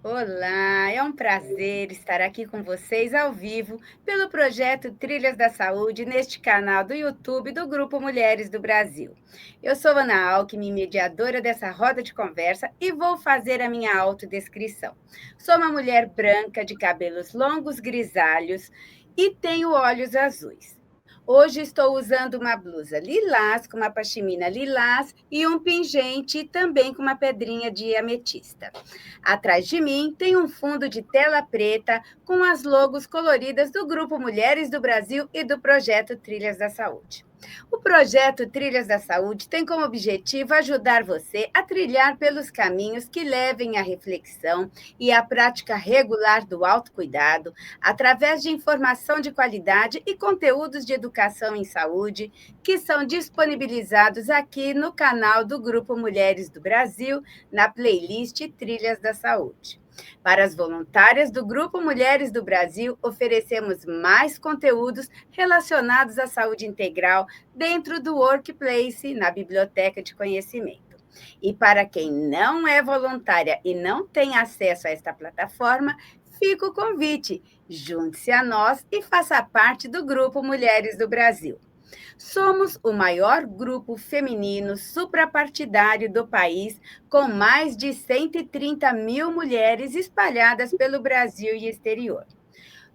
Olá, é um prazer estar aqui com vocês ao vivo pelo projeto Trilhas da Saúde neste canal do YouTube do Grupo Mulheres do Brasil. Eu sou Ana Alckmin, mediadora dessa roda de conversa e vou fazer a minha autodescrição. Sou uma mulher branca de cabelos longos grisalhos e tenho olhos azuis. Hoje estou usando uma blusa lilás, com uma pashmina lilás e um pingente também com uma pedrinha de ametista. Atrás de mim tem um fundo de tela preta com as logos coloridas do Grupo Mulheres do Brasil e do projeto Trilhas da Saúde. O projeto Trilhas da Saúde tem como objetivo ajudar você a trilhar pelos caminhos que levem à reflexão e à prática regular do autocuidado, através de informação de qualidade e conteúdos de educação em saúde, que são disponibilizados aqui no canal do Grupo Mulheres do Brasil, na playlist Trilhas da Saúde. Para as voluntárias do Grupo Mulheres do Brasil, oferecemos mais conteúdos relacionados à saúde integral dentro do Workplace, na Biblioteca de Conhecimento. E para quem não é voluntária e não tem acesso a esta plataforma, fica o convite. Junte-se a nós e faça parte do Grupo Mulheres do Brasil. Somos o maior grupo feminino suprapartidário do país, com mais de 130 mil mulheres espalhadas pelo Brasil e exterior.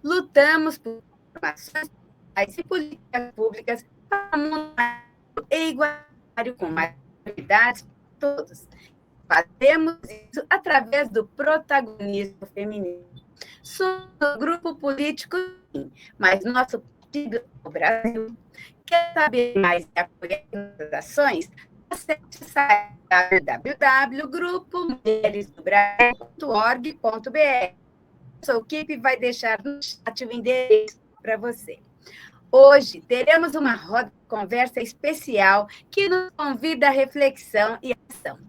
Lutamos por transformações sociais e políticas públicas para um mundo mais e igualitário, com mais oportunidades para todos. Fazemos isso através do protagonismo feminino. Somos um grupo político, sim, mas nosso partido é o Brasil. Quer saber mais e apoiar nossas ações? Acesse o site www.grupomulheresdobrasil.org.br. Sua equipe vai deixar no chat o endereço para você. Hoje teremos uma roda de conversa especial que nos convida à reflexão e ação.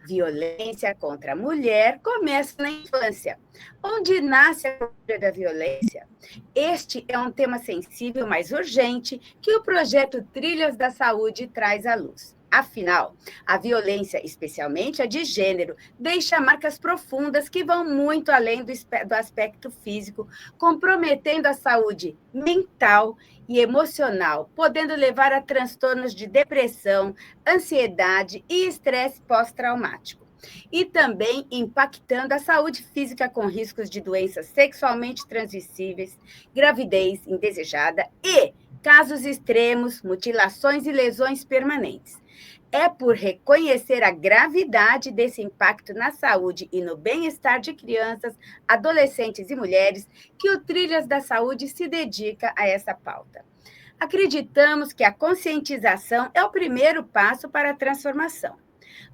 Violência contra a mulher começa na infância. Onde nasce a cultura da violência? Este é um tema sensível, mas urgente, que o projeto Trilhas da Saúde traz à luz. Afinal, a violência, especialmente a de gênero, deixa marcas profundas que vão muito além do aspecto físico, comprometendo a saúde mental e emocional, podendo levar a transtornos de depressão, ansiedade e estresse pós-traumático. E também impactando a saúde física com riscos de doenças sexualmente transmissíveis, gravidez indesejada e, casos extremos, mutilações e lesões permanentes. É por reconhecer a gravidade desse impacto na saúde e no bem-estar de crianças, adolescentes e mulheres que o Trilhas da Saúde se dedica a essa pauta. Acreditamos que a conscientização é o primeiro passo para a transformação.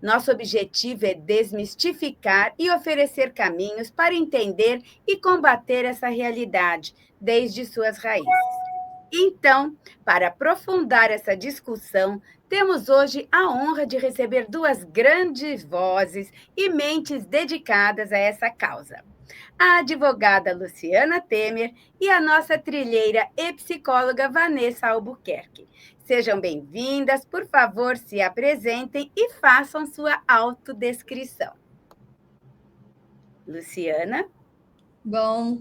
Nosso objetivo é desmistificar e oferecer caminhos para entender e combater essa realidade desde suas raízes. Então, para aprofundar essa discussão, temos hoje a honra de receber duas grandes vozes e mentes dedicadas a essa causa. A advogada Luciana Temer e a nossa trilheira e psicóloga Vanessa Albuquerque. Sejam bem-vindas, por favor, se apresentem e façam sua autodescrição. Luciana? Bom,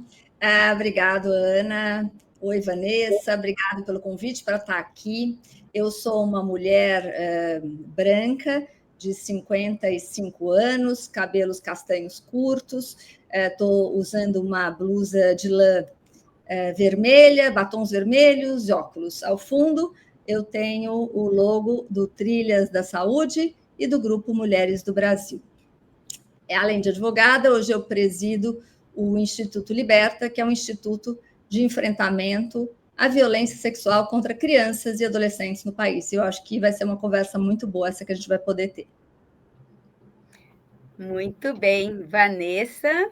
obrigado, Ana. Oi, Vanessa, obrigado pelo convite para estar aqui. Eu sou uma mulher branca, de 55 anos, cabelos castanhos curtos, estou usando uma blusa de lã vermelha, batons vermelhos e óculos. Ao fundo, eu tenho o logo do Trilhas da Saúde e do Grupo Mulheres do Brasil. Além de advogada, hoje eu presido o Instituto Liberta, que é um instituto de enfrentamento à violência sexual contra crianças e adolescentes no país. Eu acho que vai ser uma conversa muito boa essa que a gente vai poder ter. Muito bem. Vanessa?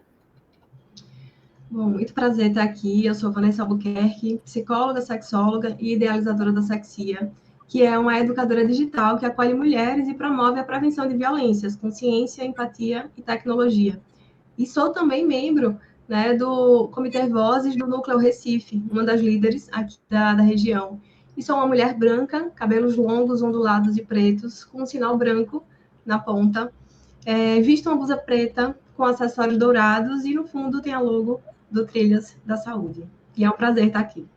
Bom, muito prazer estar aqui. Eu sou Vanessa Albuquerque, psicóloga, sexóloga e idealizadora da Sexia, que é uma educadora digital que acolhe mulheres e promove a prevenção de violências com ciência, empatia e tecnologia. E sou também membro, né, do Comitê Vozes do Núcleo Recife, uma das líderes aqui da região. E sou uma mulher branca, cabelos longos, ondulados e pretos, com um sinal branco na ponta, viste uma blusa preta com acessórios dourados e no fundo tem a logo do Trilhas da Saúde. E é um prazer estar aqui.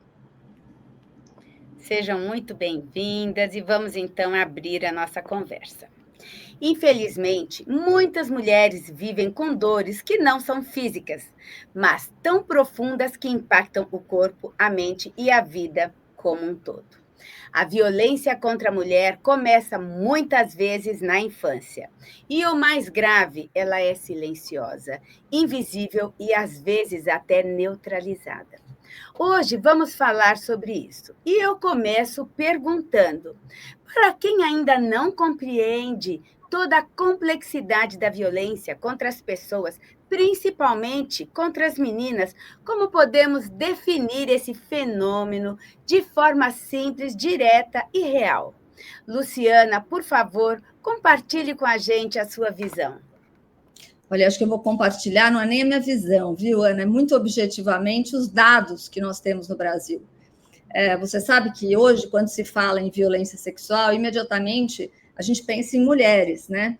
Sejam muito bem-vindas e vamos então abrir a nossa conversa. Infelizmente, muitas mulheres vivem com dores que não são físicas, mas tão profundas que impactam o corpo, a mente e a vida como um todo. A violência contra a mulher começa muitas vezes na infância. E o mais grave, ela é silenciosa, invisível e às vezes até neutralizada. Hoje vamos falar sobre isso. E eu começo perguntando: para quem ainda não compreende toda a complexidade da violência contra as pessoas, principalmente contra as meninas, como podemos definir esse fenômeno de forma simples, direta e real? Luciana, por favor, compartilhe com a gente a sua visão. Olha, acho que eu vou compartilhar, não é nem a minha visão, viu, Ana? É muito objetivamente os dados que nós temos no Brasil. Você sabe que hoje, quando se fala em violência sexual, imediatamente a gente pensa em mulheres, né?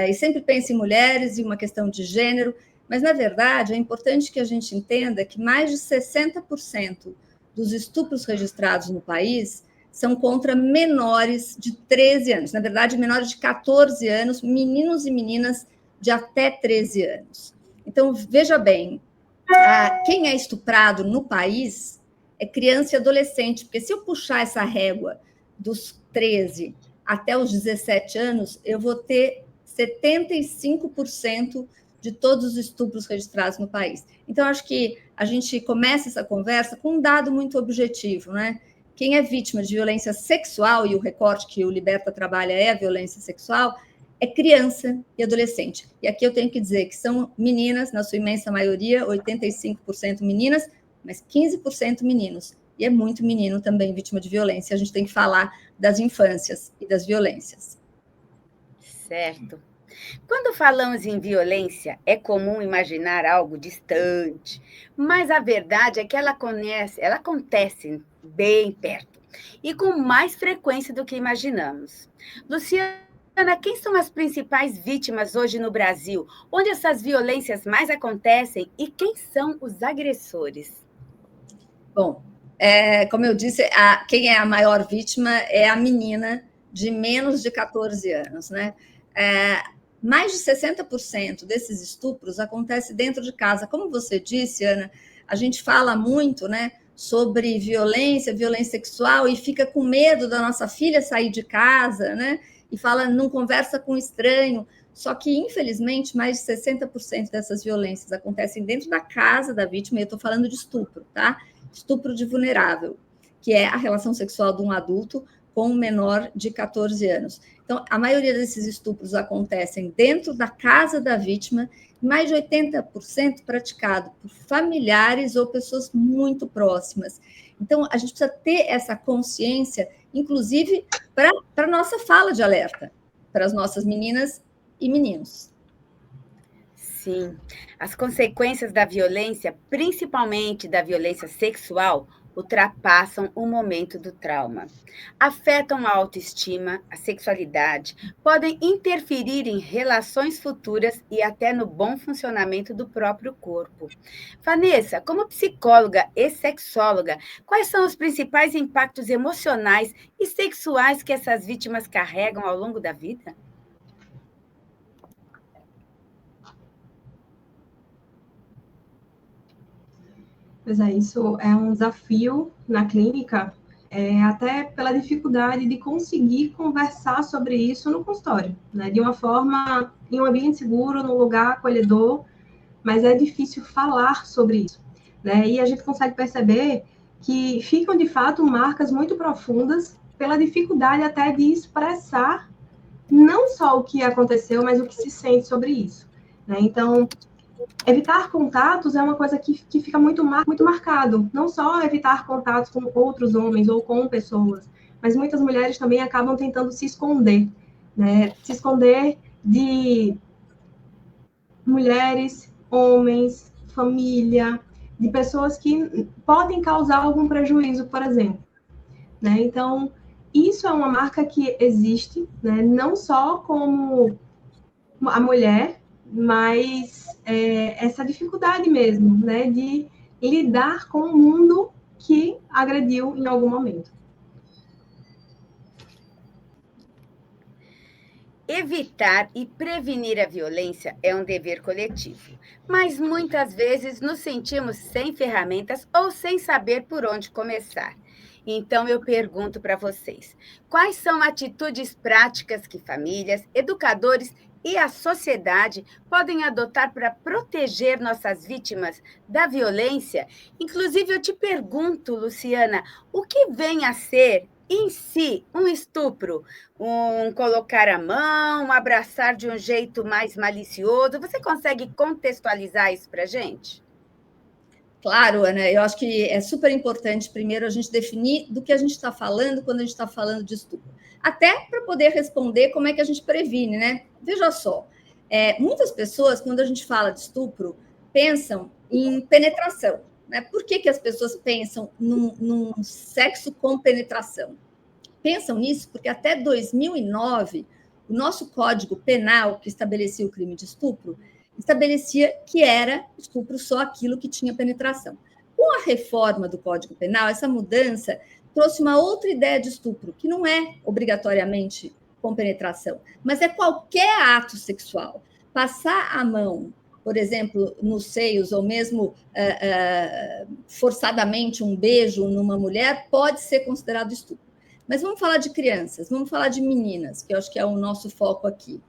E sempre pensa em mulheres e uma questão de gênero, mas, na verdade, é importante que a gente entenda que mais de 60% dos estupros registrados no país são contra menores de 13 anos, na verdade, menores de 14 anos, meninos e meninas de até 13 anos. Então, veja bem, quem é estuprado no país é criança e adolescente, porque se eu puxar essa régua dos 13 até os 17 anos, eu vou ter 75% de todos os estupros registrados no país. Então, acho que a gente começa essa conversa com um dado muito objetivo, né? Quem é vítima de violência sexual, e o recorte que o Liberta trabalha é a violência sexual, é criança e adolescente. E aqui eu tenho que dizer que são meninas, na sua imensa maioria, 85% meninas, mas 15% meninos. E é muito menino também vítima de violência. A gente tem que falar das infâncias e das violências. Certo. Quando falamos em violência, é comum imaginar algo distante, mas a verdade é que ela acontece bem perto e com mais frequência do que imaginamos. Luciana, quem são as principais vítimas hoje no Brasil? Onde essas violências mais acontecem e quem são os agressores? Bom, como eu disse, quem é a maior vítima é a menina de menos de 14 anos, né? Mais de 60% desses estupros acontece dentro de casa. Como você disse, Ana, a gente fala muito, né, sobre violência sexual e fica com medo da nossa filha sair de casa, né? E fala, não conversa com estranho. Só que, infelizmente, mais de 60% dessas violências acontecem dentro da casa da vítima, e eu estou falando de estupro, tá? Estupro de vulnerável, que é a relação sexual de um adulto com um menor de 14 anos. Então, a maioria desses estupros acontecem dentro da casa da vítima, mais de 80% praticado por familiares ou pessoas muito próximas. Então, a gente precisa ter essa consciência, inclusive para a nossa fala de alerta, para as nossas meninas e meninos. Sim, as consequências da violência, principalmente da violência sexual, ultrapassam o momento do trauma. Afetam a autoestima, a sexualidade, podem interferir em relações futuras e até no bom funcionamento do próprio corpo. Vanessa, como psicóloga e sexóloga, quais são os principais impactos emocionais e sexuais que essas vítimas carregam ao longo da vida? Pois é, isso é um desafio na clínica, até pela dificuldade de conseguir conversar sobre isso no consultório, né? De uma forma, em um ambiente seguro, num lugar acolhedor, mas é difícil falar sobre isso, né? E a gente consegue perceber que ficam, de fato, marcas muito profundas pela dificuldade até de expressar não só o que aconteceu, mas o que se sente sobre isso, né? Então, evitar contatos é uma coisa que fica muito marcado. Não só evitar contatos com outros homens ou com pessoas, mas muitas mulheres também acabam tentando se esconder, né? Se esconder de mulheres, homens, família, de pessoas que podem causar algum prejuízo, por exemplo, né? Então, isso é uma marca que existe, né? Não só como a mulher, mas essa dificuldade mesmo, né, de lidar com o mundo que agrediu em algum momento. Evitar e prevenir a violência é um dever coletivo, mas muitas vezes nos sentimos sem ferramentas ou sem saber por onde começar. Então eu pergunto para vocês: quais são atitudes práticas que famílias, educadores e a sociedade podem adotar para proteger nossas vítimas da violência? Inclusive, eu te pergunto, Luciana, o que vem a ser em si um estupro? Um colocar a mão, um abraçar de um jeito mais malicioso? Você consegue contextualizar isso para a gente? Claro, Ana, eu acho que é super importante, primeiro, a gente definir do que a gente está falando quando a gente está falando de estupro. Até para poder responder como é que a gente previne, né? Veja só, muitas pessoas, quando a gente fala de estupro, pensam em penetração, né? Por que as pessoas pensam num sexo com penetração? Pensam nisso porque até 2009, o nosso Código Penal, que estabelecia o crime de estupro, estabelecia que era estupro só aquilo que tinha penetração. Com a reforma do Código Penal, essa mudança trouxe uma outra ideia de estupro, que não é obrigatoriamente com penetração, mas é qualquer ato sexual. Passar a mão, por exemplo, nos seios, ou mesmo forçadamente um beijo numa mulher, pode ser considerado estupro. Mas vamos falar de crianças, vamos falar de meninas, que eu acho que é o nosso foco aqui.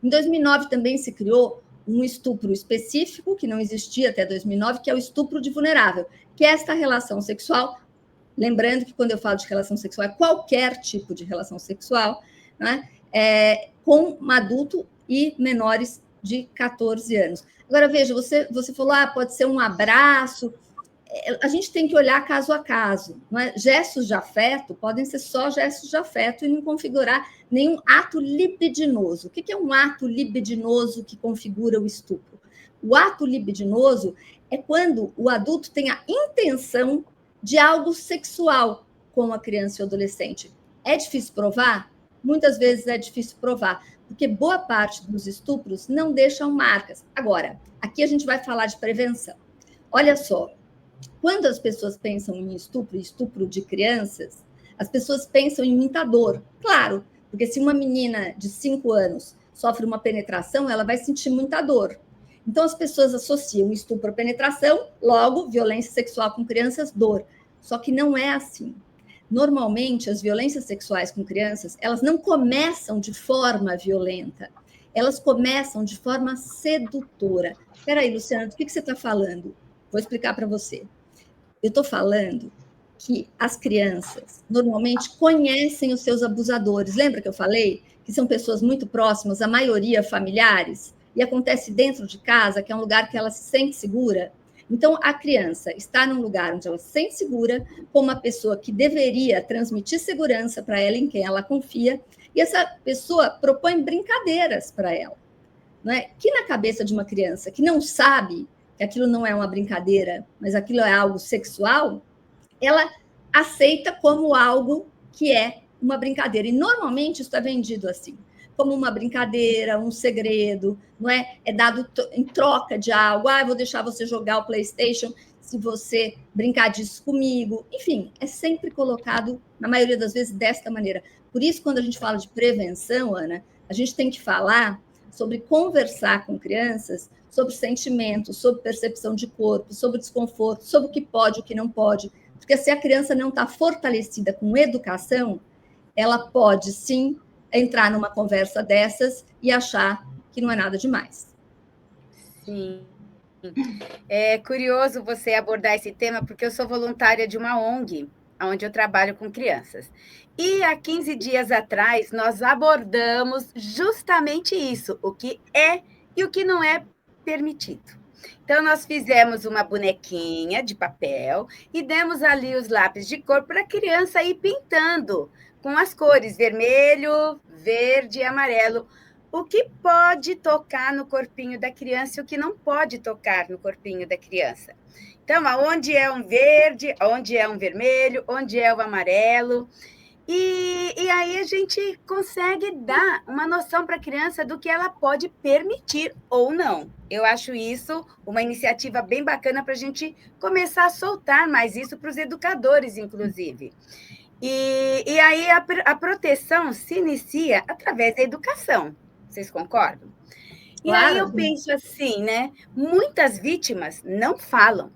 Em 2009 também se criou um estupro específico, que não existia até 2009, que é o estupro de vulnerável, que é esta relação sexual. Lembrando que quando eu falo de relação sexual, é qualquer tipo de relação sexual, né? Com um adulto e menores de 14 anos. Agora, veja, você falou, pode ser um abraço. A gente tem que olhar caso a caso. Não é? Gestos de afeto podem ser só gestos de afeto e não configurar nenhum ato libidinoso. O que é um ato libidinoso que configura o estupro? O ato libidinoso é quando o adulto tem a intenção de algo sexual com a criança e o adolescente. É difícil provar? Muitas vezes é difícil provar, porque boa parte dos estupros não deixam marcas. Agora, aqui a gente vai falar de prevenção. Olha só, quando as pessoas pensam em estupro de crianças, as pessoas pensam em muita dor. Claro, porque se uma menina de 5 anos sofre uma penetração, ela vai sentir muita dor. Então, as pessoas associam estupro à penetração, logo, violência sexual com crianças, dor. Só que não é assim. Normalmente, as violências sexuais com crianças, elas não começam de forma violenta. Elas começam de forma sedutora. Espera aí, Luciana, do que você está falando? Vou explicar para você. Eu estou falando que as crianças normalmente conhecem os seus abusadores. Lembra que eu falei que são pessoas muito próximas, a maioria familiares, e acontece dentro de casa, que é um lugar que ela se sente segura? Então, a criança está num lugar onde ela se sente segura, com uma pessoa que deveria transmitir segurança para ela, em quem ela confia, e essa pessoa propõe brincadeiras para ela. Não é? Que na cabeça de uma criança que não sabe que aquilo não é uma brincadeira, mas aquilo é algo sexual, ela aceita como algo que é uma brincadeira. E normalmente isso é vendido assim, como uma brincadeira, um segredo, não é? É dado em troca de algo. Eu vou deixar você jogar o PlayStation se você brincar disso comigo. Enfim, é sempre colocado, na maioria das vezes, desta maneira. Por isso, quando a gente fala de prevenção, Ana, a gente tem que falar sobre conversar com crianças sobre sentimentos, sobre percepção de corpo, sobre desconforto, sobre o que pode e o que não pode. Porque se a criança não está fortalecida com educação, ela pode, sim, entrar numa conversa dessas e achar que não é nada demais. Sim. É curioso você abordar esse tema, porque eu sou voluntária de uma ONG, onde eu trabalho com crianças. E há 15 dias atrás, nós abordamos justamente isso, o que é e o que não é permitido. Então, nós fizemos uma bonequinha de papel e demos ali os lápis de cor para a criança ir pintando com as cores vermelho, verde e amarelo. O que pode tocar no corpinho da criança e o que não pode tocar no corpinho da criança. Então, onde é um verde, onde é um vermelho, onde é o amarelo. E aí a gente consegue dar uma noção para a criança do que ela pode permitir ou não. Eu acho isso uma iniciativa bem bacana para a gente começar a soltar mais isso para os educadores, inclusive. E aí a proteção se inicia através da educação. Vocês concordam? E Claro. aí eu penso assim, né? Muitas vítimas não falam.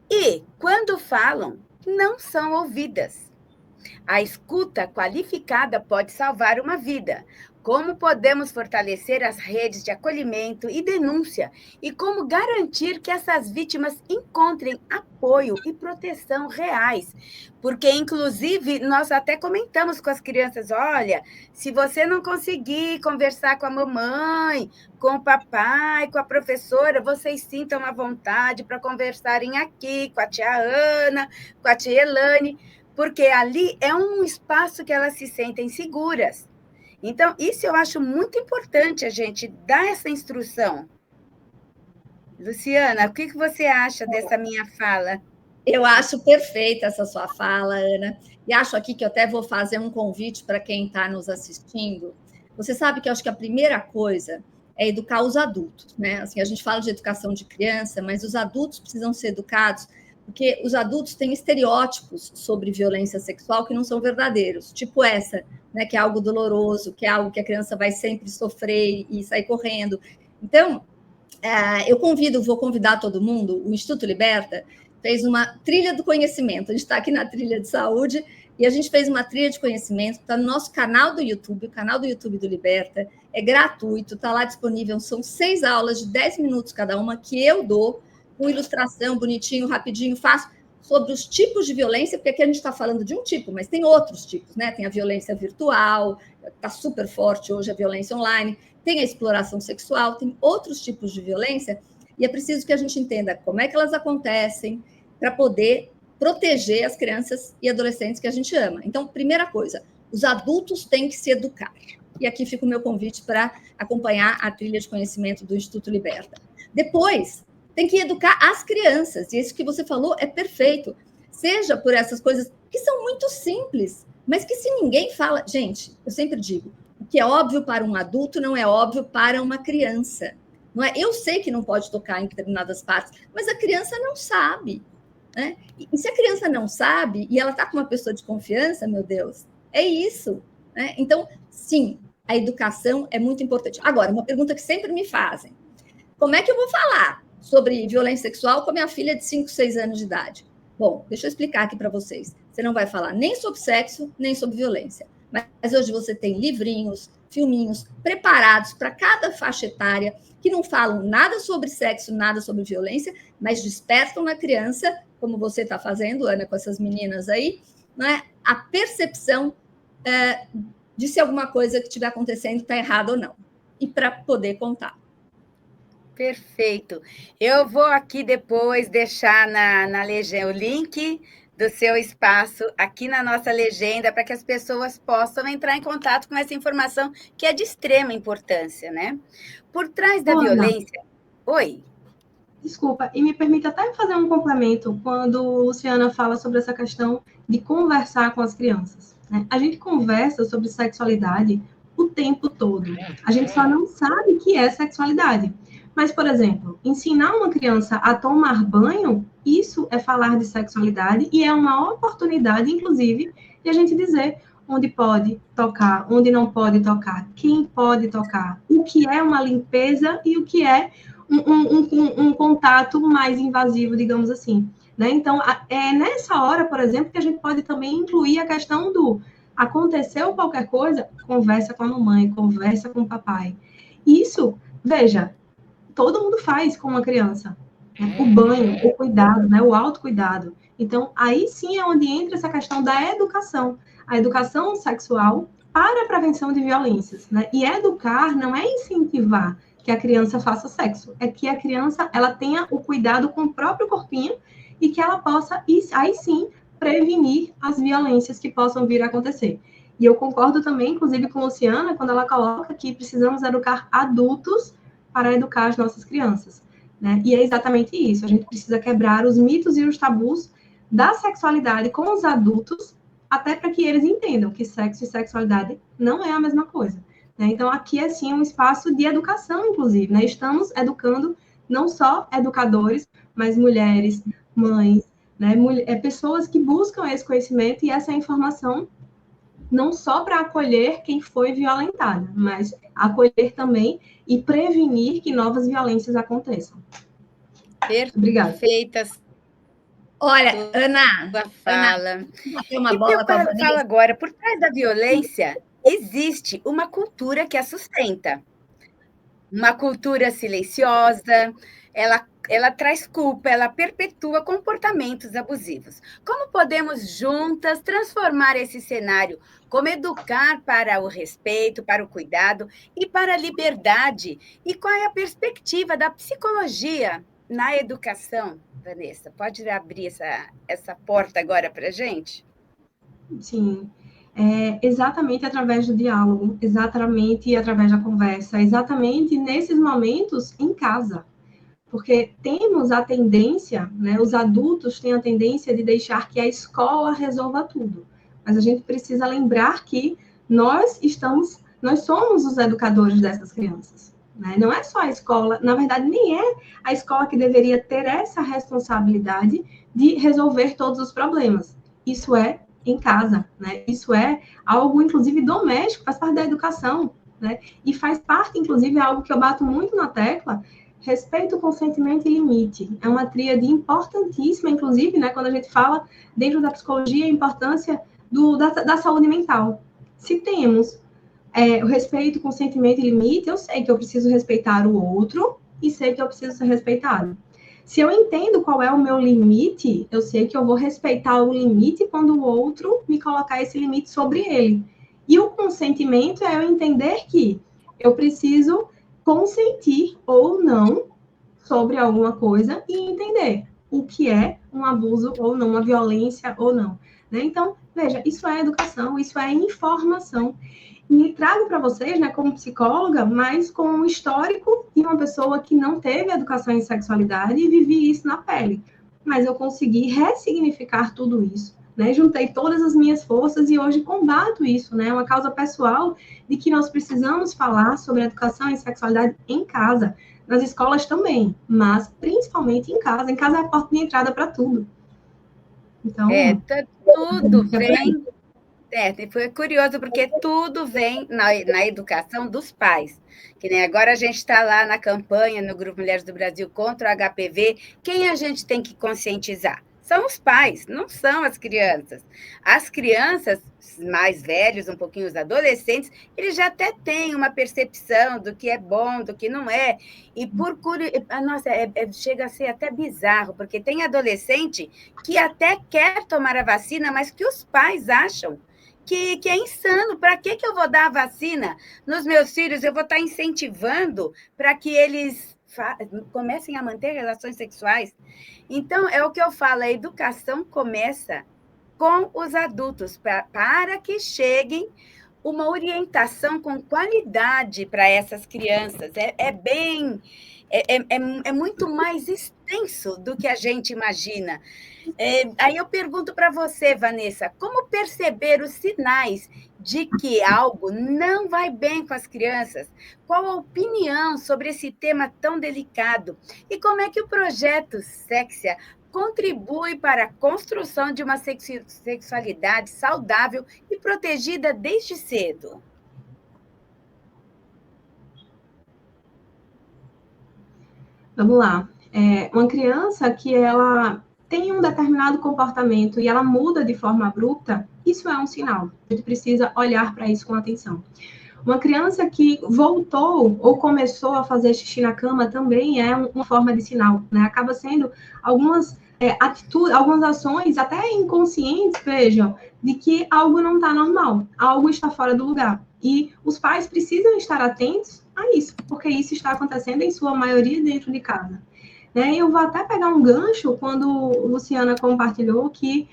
E, quando falam, não são ouvidas. A escuta qualificada pode salvar uma vida. Como podemos fortalecer as redes de acolhimento e denúncia? E como garantir que essas vítimas encontrem apoio e proteção reais? Porque, inclusive, nós até comentamos com as crianças: olha, se você não conseguir conversar com a mamãe, com o papai, com a professora, vocês sintam a vontade para conversarem aqui com a tia Ana, com a tia Elane, porque ali é um espaço que elas se sentem seguras. Então, isso eu acho muito importante a gente dar essa instrução. Luciana, o que você acha dessa minha fala? Eu acho perfeita essa sua fala, Ana, e acho aqui que eu até vou fazer um convite para quem está nos assistindo. Você sabe que eu acho que a primeira coisa é educar os adultos, né? Assim, a gente fala de educação de criança, mas os adultos precisam ser educados, porque os adultos têm estereótipos sobre violência sexual que não são verdadeiros, tipo essa, né, que é algo doloroso, que é algo que a criança vai sempre sofrer e sair correndo. Então, vou convidar todo mundo, o Instituto Liberta fez uma trilha do conhecimento, a gente está aqui na trilha de saúde, e a gente fez uma trilha de conhecimento, está no nosso canal do YouTube, o canal do YouTube do Liberta, é gratuito, está lá disponível, são 6 aulas de 10 minutos cada uma, que eu dou, com ilustração, bonitinho, rapidinho, fácil, sobre os tipos de violência, porque aqui a gente está falando de um tipo, mas tem outros tipos, né? Tem a violência virtual, está super forte hoje a violência online, tem a exploração sexual, tem outros tipos de violência, e é preciso que a gente entenda como é que elas acontecem para poder proteger as crianças e adolescentes que a gente ama. Então, primeira coisa, os adultos têm que se educar. E aqui fica o meu convite para acompanhar a trilha de conhecimento do Instituto Liberta. Depois, tem que educar as crianças, e isso que você falou é perfeito. Seja por essas coisas que são muito simples, mas que se ninguém fala... Gente, eu sempre digo, o que é óbvio para um adulto não é óbvio para uma criança. Não é? Eu sei que não pode tocar em determinadas partes, mas a criança não sabe. Né? E se a criança não sabe, e ela está com uma pessoa de confiança, meu Deus, é isso. Né? Então, sim, a educação é muito importante. Agora, uma pergunta que sempre me fazem, como é que eu vou falar sobre violência sexual com a minha filha de 5, 6 anos de idade? Bom, deixa eu explicar aqui para vocês. Você não vai falar nem sobre sexo, nem sobre violência. Mas hoje você tem livrinhos, filminhos preparados para cada faixa etária, que não falam nada sobre sexo, nada sobre violência, mas despertam na criança, como você está fazendo, Ana, com essas meninas aí, né, a percepção de se alguma coisa que estiver acontecendo está errada ou não. E para poder contar. Perfeito. Eu vou aqui depois deixar na legenda o link do seu espaço aqui na nossa legenda para que as pessoas possam entrar em contato com essa informação que é de extrema importância, né? Por trás da violência... Oi. Desculpa, e me permite até fazer um complemento quando Luciana fala sobre essa questão de conversar com as crianças. Né? A gente conversa sobre sexualidade o tempo todo. A gente só não sabe o que é sexualidade. Mas, por exemplo, ensinar uma criança a tomar banho, isso é falar de sexualidade e é uma oportunidade, inclusive, de a gente dizer onde pode tocar, onde não pode tocar, quem pode tocar, o que é uma limpeza e o que é um contato mais invasivo, digamos assim. Né? Então, é nessa hora, por exemplo, que a gente pode também incluir a questão do aconteceu qualquer coisa, conversa com a mamãe, conversa com o papai. Isso, veja, todo mundo faz com uma criança. Né? O banho, o cuidado, né? O autocuidado. Então, aí sim é onde entra essa questão da educação. A educação sexual para a prevenção de violências. Né? E educar não é incentivar que a criança faça sexo. É que a criança ela tenha o cuidado com o próprio corpinho e que ela possa, aí sim, prevenir as violências que possam vir a acontecer. E eu concordo também, inclusive, com a Luciana, quando ela coloca que precisamos educar adultos para educar as nossas crianças, né? E é exatamente isso, a gente precisa quebrar os mitos e os tabus da sexualidade com os adultos até para que eles entendam que sexo e sexualidade não é a mesma coisa. Né? Então, aqui é, sim, um espaço de educação, inclusive. Né? Estamos educando não só educadores, mas mulheres, mães, né? Pessoas que buscam esse conhecimento e essa informação não só para acolher quem foi violentada, mas acolher também e prevenir que novas violências aconteçam. Obrigada. Perfeitas. Olha, Ana, fala. Uma bola com a Vanessa. Fala agora, por trás da violência existe uma cultura que a sustenta. Uma cultura silenciosa, ela traz culpa, ela perpetua comportamentos abusivos. Como podemos juntas transformar esse cenário? Como educar para o respeito, para o cuidado e para a liberdade? E qual é a perspectiva da psicologia na educação, Vanessa? Pode abrir essa porta agora para a gente? Sim. Exatamente através do diálogo, exatamente através da conversa, exatamente nesses momentos em casa. Porque temos a tendência, né, os adultos têm a tendência de deixar que a escola resolva tudo. Mas a gente precisa lembrar que nós somos os educadores dessas crianças. Né? Não é só a escola, na verdade, nem é a escola que deveria ter essa responsabilidade de resolver todos os problemas. Isso é em casa, né? Isso é algo, inclusive, doméstico, faz parte da educação, né? E faz parte, inclusive, é algo que eu bato muito na tecla, respeito, consentimento e limite. É uma tríade importantíssima, inclusive, né? Quando a gente fala, dentro da psicologia, a importância da saúde mental. Se temos o respeito, consentimento e limite, eu sei que eu preciso respeitar o outro e sei que eu preciso ser respeitado. Se eu entendo qual é o meu limite, eu sei que eu vou respeitar o limite quando o outro me colocar esse limite sobre ele. E o consentimento é eu entender que eu preciso consentir ou não sobre alguma coisa e entender o que é um abuso ou não, uma violência ou não. Né? Então, veja, isso é educação, isso é informação. E trago para vocês, né, como psicóloga, mas com um histórico de uma pessoa que não teve educação em sexualidade e vivi isso na pele. Mas eu consegui ressignificar tudo isso, né? Juntei todas as minhas forças e hoje combato isso, né? É uma causa pessoal de que nós precisamos falar sobre educação em sexualidade em casa, nas escolas também, mas principalmente em casa. Em casa é a porta de entrada para tudo. Então, tudo vem... foi curioso, porque tudo vem na educação dos pais. Que nem agora a gente está lá na campanha, no Grupo Mulheres do Brasil contra o HPV. Quem a gente tem que conscientizar? São os pais, não são as crianças. As crianças mais velhos, um pouquinho os adolescentes, eles já até têm uma percepção do que é bom, do que não é. E nossa, chega a ser até bizarro, porque tem adolescente que até quer tomar a vacina, mas que os pais acham que é insano. Para que eu vou dar a vacina nos meus filhos? Eu vou estar incentivando para que eles comecem a manter relações sexuais. Então, é o que eu falo, a educação começa com os adultos, para que cheguem uma orientação com qualidade para essas crianças. É muito mais extenso do que a gente imagina. Aí eu pergunto para você, Vanessa, como perceber os sinais de que algo não vai bem com as crianças? Qual a opinião sobre esse tema tão delicado? E como é que o projeto Sexia contribui para a construção de uma sexualidade saudável e protegida desde cedo? Vamos lá. Uma criança que ela tem um determinado comportamento e ela muda de forma abrupta, isso é um sinal. A gente precisa olhar para isso com atenção. Uma criança que voltou ou começou a fazer xixi na cama também é uma forma de sinal, né? Acaba sendo algumas atitudes, algumas ações, até inconscientes, vejam, de que algo não está normal, algo está fora do lugar. E os pais precisam estar atentos a isso, porque isso está acontecendo em sua maioria dentro de casa. Né? Eu vou até pegar um gancho quando Luciana compartilhou que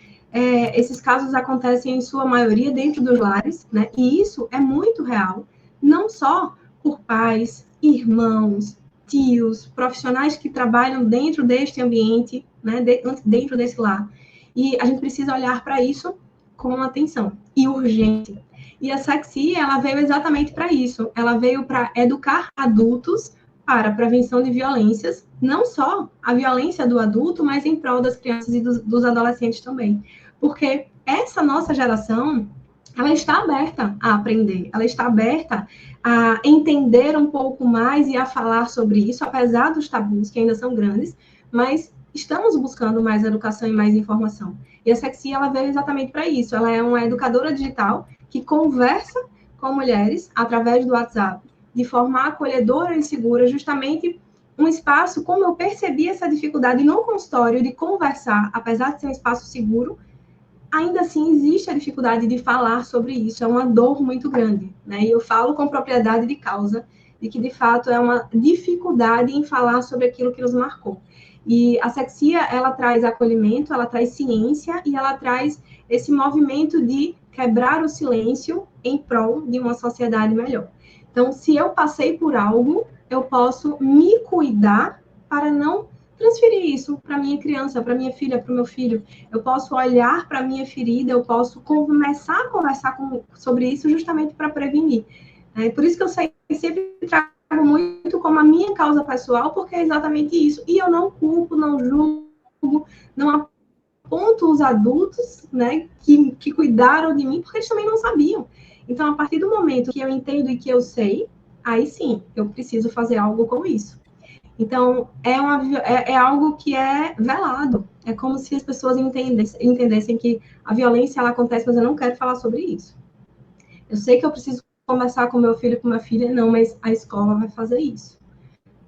esses casos acontecem em sua maioria dentro dos lares, né? E isso é muito real, não só por pais, irmãos, tios, profissionais que trabalham dentro deste ambiente, né? Dentro desse lar. E a gente precisa olhar para isso com atenção e urgência. E a Sexy, ela veio exatamente para isso. Ela veio para educar adultos para a prevenção de violências, não só a violência do adulto, mas em prol das crianças e dos adolescentes também. Porque essa nossa geração, ela está aberta a aprender, ela está aberta a entender um pouco mais e a falar sobre isso, apesar dos tabus que ainda são grandes, mas estamos buscando mais educação e mais informação. E a Sexy, ela veio exatamente para isso. Ela é uma educadora digital que conversa com mulheres através do WhatsApp, de forma acolhedora e segura, justamente um espaço, como eu percebi essa dificuldade no consultório de conversar, apesar de ser um espaço seguro, ainda assim existe a dificuldade de falar sobre isso, é uma dor muito grande, né? E eu falo com propriedade de causa, de que de fato é uma dificuldade em falar sobre aquilo que nos marcou. E a Sexia, ela traz acolhimento, ela traz ciência e ela traz esse movimento de quebrar o silêncio em prol de uma sociedade melhor. Então, se eu passei por algo, eu posso me cuidar para não transferir isso para minha criança, para minha filha, para o meu filho. Eu posso olhar para a minha ferida, eu posso começar a conversar sobre isso justamente para prevenir. Por isso que eu sempre trago muito como a minha causa pessoal, porque é exatamente isso. E eu não culpo, não julgo, não aponto os adultos, né, que cuidaram de mim, porque eles também não sabiam. Então, a partir do momento que eu entendo e que eu sei, aí sim, eu preciso fazer algo com isso. Então, é algo que é velado. É como se as pessoas entendessem que a violência ela acontece, mas eu não quero falar sobre isso. Eu sei que eu preciso conversar com meu filho e com minha filha, não, mas a escola vai fazer isso.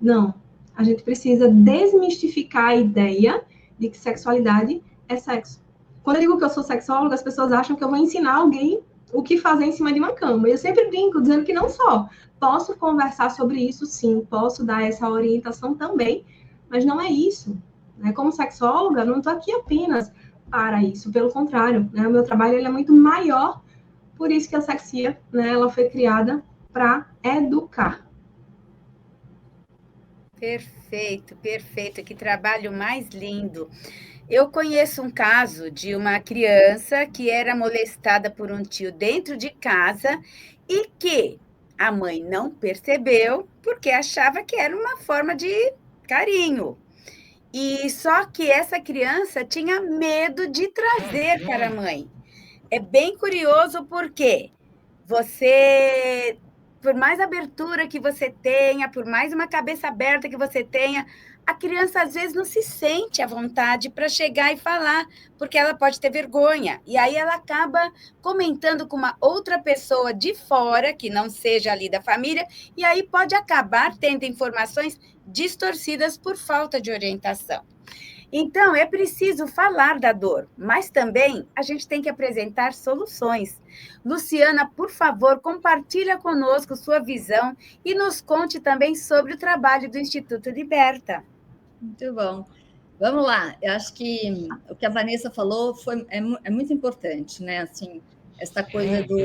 Não. A gente precisa desmistificar a ideia de que sexualidade é sexo. Quando eu digo que eu sou sexóloga, as pessoas acham que eu vou ensinar alguém o que fazer em cima de uma cama. Eu sempre brinco, dizendo que não só. Posso conversar sobre isso, sim. Posso dar essa orientação também. Mas não é isso. Como sexóloga, não estou aqui apenas para isso. Pelo contrário, o meu trabalho ele é muito maior. Por isso que a Sexia, ela foi criada para educar. Perfeito, perfeito. Que trabalho mais lindo. Eu conheço um caso de uma criança que era molestada por um tio dentro de casa e que a mãe não percebeu porque achava que era uma forma de carinho. E só que essa criança tinha medo de trazer para a mãe. É bem curioso porque você, por mais abertura que você tenha, por mais uma cabeça aberta que você tenha, a criança às vezes não se sente à vontade para chegar e falar, porque ela pode ter vergonha. E aí ela acaba comentando com uma outra pessoa de fora, que não seja ali da família, e aí pode acabar tendo informações distorcidas por falta de orientação. Então, é preciso falar da dor, mas também a gente tem que apresentar soluções. Luciana, por favor, compartilha conosco sua visão e nos conte também sobre o trabalho do Instituto Liberta. Muito bom. Vamos lá. Eu acho que o que a Vanessa falou é muito importante, né? Assim, essa coisa do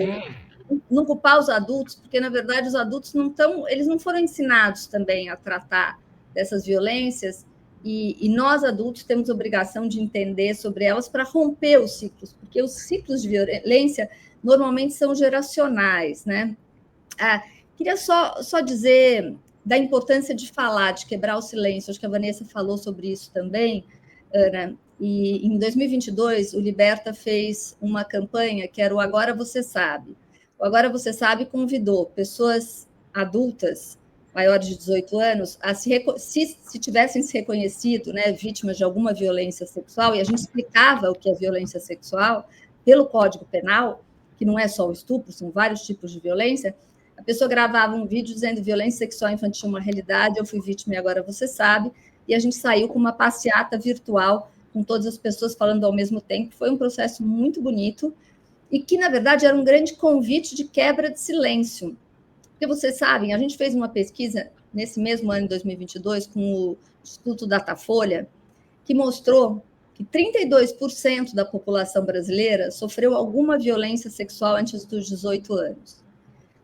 não culpar os adultos, porque, na verdade, os adultos eles não foram ensinados também a tratar dessas violências, e nós, adultos, temos obrigação de entender sobre elas para romper os ciclos, porque os ciclos de violência normalmente são geracionais, né? Queria só dizer da importância de falar, de quebrar o silêncio. Acho que a Vanessa falou sobre isso também, Ana. E em 2022, o Liberta fez uma campanha que era o Agora Você Sabe. O Agora Você Sabe convidou pessoas adultas, maiores de 18 anos, a se tivessem se reconhecido, né, vítimas de alguma violência sexual, e a gente explicava o que é violência sexual pelo Código Penal, que não é só o estupro, são vários tipos de violência. A pessoa gravava um vídeo dizendo violência sexual infantil é uma realidade, eu fui vítima e agora você sabe, e a gente saiu com uma passeata virtual, com todas as pessoas falando ao mesmo tempo. Foi um processo muito bonito, e que, na verdade, era um grande convite de quebra de silêncio. Porque vocês sabem, a gente fez uma pesquisa nesse mesmo ano, de 2022, com o Instituto Datafolha, que mostrou que 32% da população brasileira sofreu alguma violência sexual antes dos 18 anos.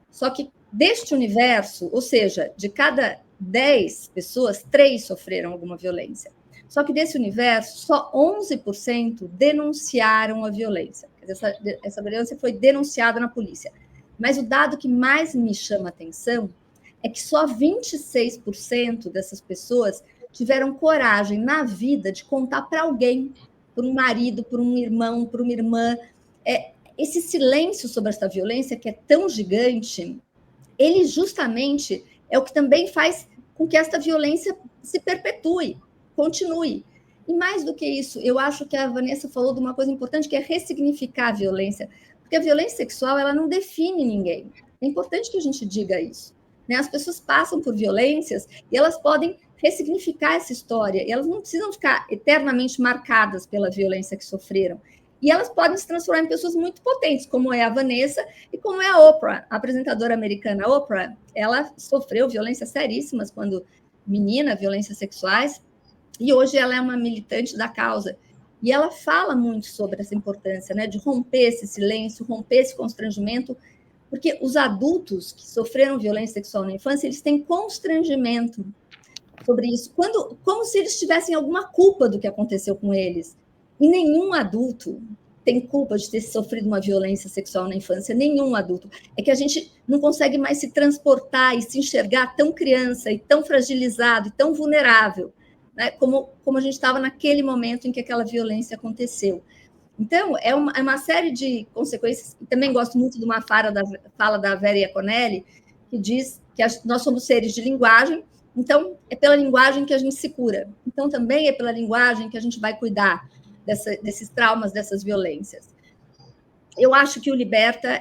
Só que deste universo, ou seja, de cada 10 pessoas, 3 sofreram alguma violência. Só que desse universo, só 11% denunciaram a violência. Quer essa violência foi denunciada na polícia. Mas o dado que mais me chama a atenção é que só 26% dessas pessoas tiveram coragem na vida de contar para alguém, para um marido, para um irmão, para uma irmã. Esse silêncio sobre essa violência, que é tão gigante, ele justamente é o que também faz com que esta violência se perpetue, continue. E mais do que isso, eu acho que a Vanessa falou de uma coisa importante, que é ressignificar a violência. Porque a violência sexual, ela não define ninguém. É importante que a gente diga isso. Né? As pessoas passam por violências e elas podem ressignificar essa história. E elas não precisam ficar eternamente marcadas pela violência que sofreram. E elas podem se transformar em pessoas muito potentes, como é a Vanessa e como é a Oprah, a apresentadora americana Oprah. Ela sofreu violências seríssimas quando menina, violências sexuais, e hoje ela é uma militante da causa. E ela fala muito sobre essa importância, né, de romper esse silêncio, romper esse constrangimento, porque os adultos que sofreram violência sexual na infância, eles têm constrangimento sobre isso, como se eles tivessem alguma culpa do que aconteceu com eles. E nenhum adulto tem culpa de ter sofrido uma violência sexual na infância, nenhum adulto. É que a gente não consegue mais se transportar e se enxergar tão criança e tão fragilizado e tão vulnerável, né, como a gente estava naquele momento em que aquela violência aconteceu. Então, é uma série de consequências. Também gosto muito de uma fala da Vera Iaconelli, que diz que nós somos seres de linguagem, então é pela linguagem que a gente se cura. Então, também é pela linguagem que a gente vai cuidar desses traumas, dessas violências. Eu acho que o Liberta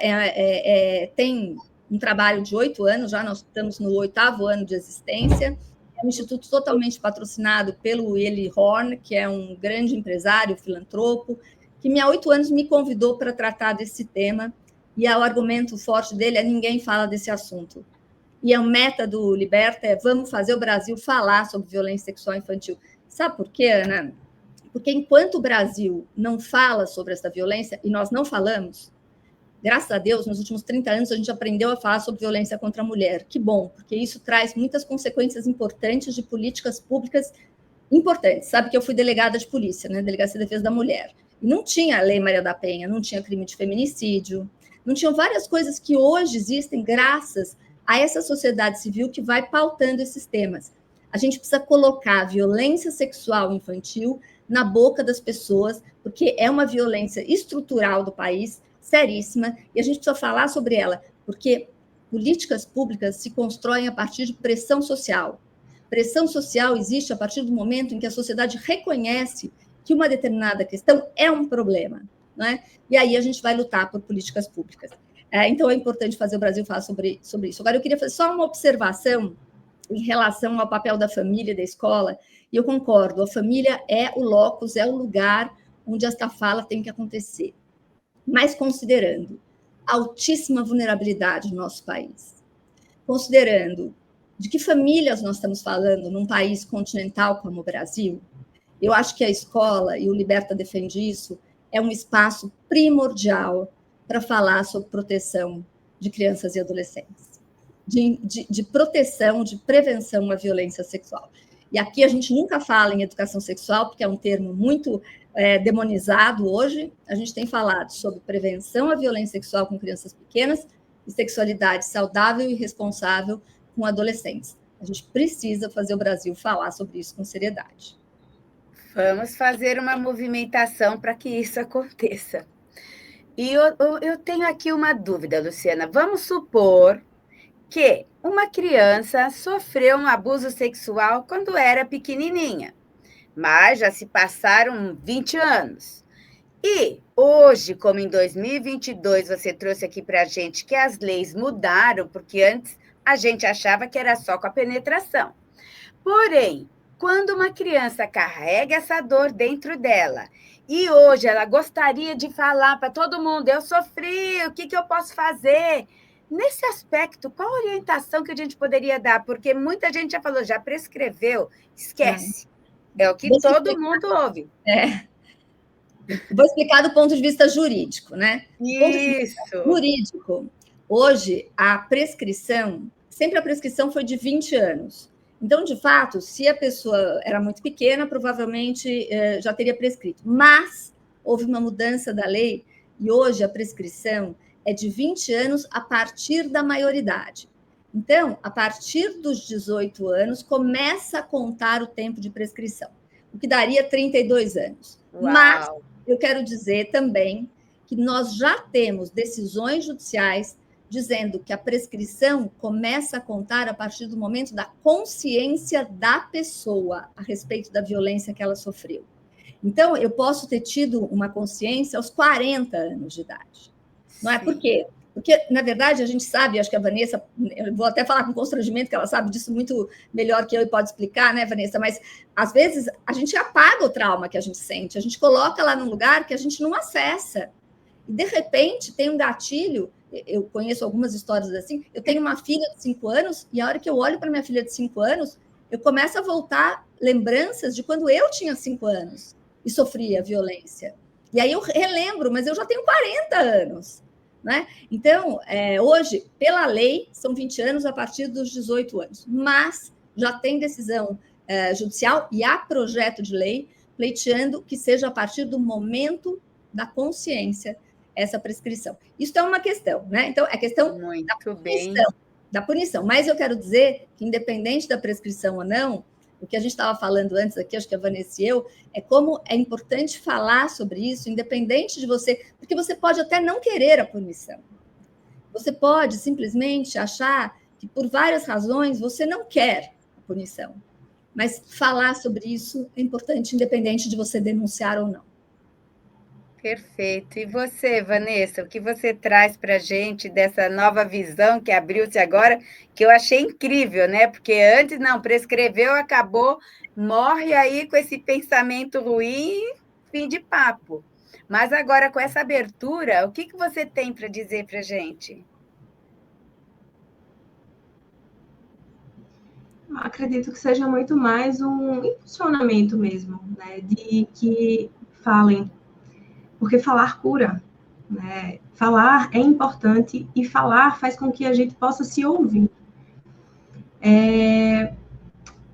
tem um trabalho de 8 anos, já nós estamos no 8º ano de existência. É um instituto totalmente patrocinado pelo Eli Horn, que é um grande empresário, filantropo, que há 8 anos me convidou para tratar desse tema, e o argumento forte dele é: ninguém fala desse assunto. E a meta do Liberta é: vamos fazer o Brasil falar sobre violência sexual infantil. Sabe por quê, Ana? Porque enquanto o Brasil não fala sobre essa violência, e nós não falamos, graças a Deus, nos últimos 30 anos, a gente aprendeu a falar sobre violência contra a mulher. Que bom, porque isso traz muitas consequências importantes de políticas públicas importantes. Sabe que eu fui delegada de polícia, né? Delegacia de Defesa da Mulher. E não tinha a Lei Maria da Penha, não tinha crime de feminicídio, não tinham várias coisas que hoje existem graças a essa sociedade civil que vai pautando esses temas. A gente precisa colocar a violência sexual infantil na boca das pessoas, porque é uma violência estrutural do país, seríssima, e a gente precisa falar sobre ela, porque políticas públicas se constroem a partir de pressão social. Pressão social existe a partir do momento em que a sociedade reconhece que uma determinada questão é um problema, não é? E aí a gente vai lutar por políticas públicas. Então é importante fazer o Brasil falar sobre isso. Agora, eu queria fazer só uma observação em relação ao papel da família e da escola, e eu concordo, a família é o locus, é o lugar onde esta fala tem que acontecer. Mas considerando a altíssima vulnerabilidade do nosso país, considerando de que famílias nós estamos falando num país continental como o Brasil, eu acho que a escola, e o Liberta defende isso, é um espaço primordial para falar sobre proteção de crianças e adolescentes, de proteção, de prevenção à violência sexual. E aqui a gente nunca fala em educação sexual, porque é um termo muito demonizado hoje. A gente tem falado sobre prevenção à violência sexual com crianças pequenas e sexualidade saudável e responsável com adolescentes. A gente precisa fazer o Brasil falar sobre isso com seriedade. Vamos fazer uma movimentação para que isso aconteça. E eu tenho aqui uma dúvida, Luciana. Vamos supor que uma criança sofreu um abuso sexual quando era pequenininha, mas já se passaram 20 anos. E hoje, como em 2022, você trouxe aqui para a gente que as leis mudaram, porque antes a gente achava que era só com a penetração. Porém, quando uma criança carrega essa dor dentro dela e hoje ela gostaria de falar para todo mundo: eu sofri, o que eu posso fazer? Nesse aspecto, qual a orientação que a gente poderia dar? Porque muita gente já falou, já prescreveu, esquece. É o que todo mundo ouve. Vou explicar do ponto de vista jurídico, né? Isso. Jurídico. Hoje, a prescrição, sempre a prescrição foi de 20 anos. Então, de fato, se a pessoa era muito pequena, provavelmente já teria prescrito. Mas houve uma mudança da lei e hoje a prescrição é de 20 anos a partir da maioridade. Então, a partir dos 18 anos, começa a contar o tempo de prescrição, o que daria 32 anos. Uau. Mas eu quero dizer também que nós já temos decisões judiciais dizendo que a prescrição começa a contar a partir do momento da consciência da pessoa a respeito da violência que ela sofreu. Então, eu posso ter tido uma consciência aos 40 anos de idade. Não é? Por quê? Porque, na verdade, a gente sabe, acho que a Vanessa, eu vou até falar com constrangimento, que ela sabe disso muito melhor que eu e pode explicar, né, Vanessa? Mas, às vezes, a gente apaga o trauma que a gente sente, a gente coloca lá num lugar que a gente não acessa. E, de repente, tem um gatilho, eu conheço algumas histórias assim, eu tenho uma filha de 5 anos, e a hora que eu olho para minha filha de 5 anos, eu começo a voltar lembranças de quando eu tinha 5 anos e sofria violência. E aí eu relembro, mas eu já tenho 40 anos. Né? Então, hoje, pela lei, são 20 anos a partir dos 18 anos, mas já tem decisão judicial e há projeto de lei pleiteando que seja a partir do momento da consciência essa prescrição. Isso é uma questão, né? Então, é questão da punição. Mas eu quero dizer que, independente da prescrição ou não, o que a gente estava falando antes aqui, acho que a Vanessa e eu, é como é importante falar sobre isso, independente de você, porque você pode até não querer a punição. Você pode simplesmente achar que, por várias razões, você não quer a punição. Mas falar sobre isso é importante, independente de você denunciar ou não. Perfeito. E você, Vanessa, o que você traz para a gente dessa nova visão que abriu-se agora, que eu achei incrível, né? Porque antes, não, prescreveu, acabou, morre aí com esse pensamento ruim, fim de papo. Mas agora, com essa abertura, o que você tem para dizer para a gente? Acredito que seja muito mais um impulsionamento mesmo, né? De que falem. Porque falar cura, né? Falar é importante e falar faz com que a gente possa se ouvir.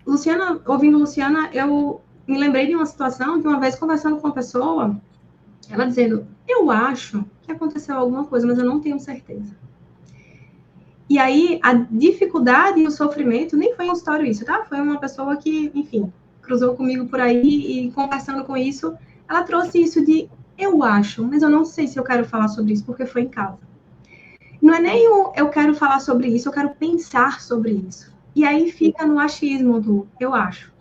Luciana, ouvindo Luciana, eu me lembrei de uma situação de uma vez conversando com uma pessoa, ela dizendo, eu acho que aconteceu alguma coisa, mas eu não tenho certeza. E aí, a dificuldade e o sofrimento, nem foi um história isso, tá? Foi uma pessoa que, enfim, cruzou comigo por aí e conversando com isso, ela trouxe isso de eu acho, mas eu não sei se eu quero falar sobre isso, porque foi em casa. Não é nem eu quero falar sobre isso, eu quero pensar sobre isso. E aí fica no achismo do eu acho.